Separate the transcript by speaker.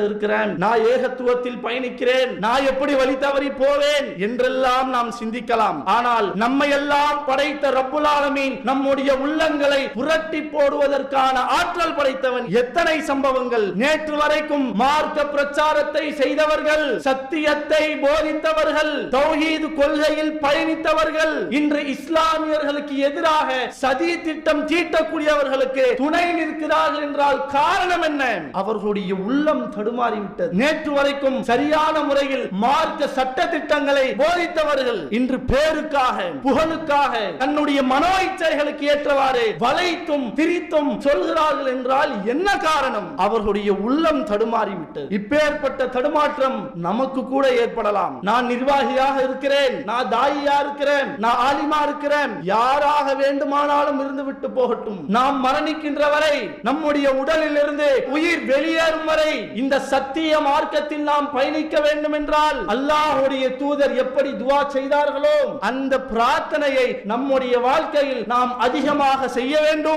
Speaker 1: இருக்கிறேன், நான் ஏகத்துவத்தில் பயணிக்கிறேன், நான் எப்படி வழி தவறி போவேன் என்றெல்லாம் நாம் சிந்திக்கலாம். ஆனால் நம்மை எல்லாம் படைத்த ரப்புல் ஆலமீன் நம்முடைய உள்ளங்களை புரட்டி போடுவதற்கான ஆற்றல் படைத்தவன். எத்தனை சம்பவங்கள்! நேற்று வரைக்கும் மார்க்க பிரச்சாரத்தை செய்தவர்கள், சத்தியத்தை போதித்தவர்கள், தௌஹீத் கொள்கையில் பயணித்தவர்கள், இன்று இஸ்லாமியர்களுக்கு எதிராக சதி திட்டம் தீட்டக்கூடியவர்களுக்கு துணை நிற்கிறார்கள் என்றால் காரணம் என்ன? அவர்களுடைய உள்ளம் தடுமாறிவிட்டது. நேற்று வரைக்கும் சரியான முறையில் மார்க்க சட்ட திட்டங்களை போதித்தவர்கள் இன்று பேருக்காக, புகழுக்காக, தன்னுடைய மனோ இச்சைகளுக்கு ஏற்றவாறு வளைத்தும் திரித்தும் சொல்கிறார்கள் என்றால் என்ன காரணம்? அவர்களுடைய உள்ளம் தடுமாறிவிட்டது. இப்பேற்பட்ட தடுமாற்றம் நமக்கு கூட ஏற்படலாம். நான் நிர்வாகியாக இருக்கிறேன், நான் தாயியா இருக்கிறேன், நான் ஆலிமா இருக்கிறேன், யாராக வேண்டுமானாலும் இருந்து விட்டு போகட்டும். நாம் மரணிக்கின்ற வரை, நம்முடைய உடலில் இருந்து உயிர் வெளியேறும் வரை இந்த சத்திய மார்க்கத்தில் நாம் பயணிக்க வேண்டும் என்றால் அல்லாஹ்வுடைய தூதர் எப்படி துஆ செய்தார்களோ அந்த பிரார்த்தனையை நம்முடைய வாழ்க்கையில் நாம் அதிகமாக செய்ய வேண்டும்.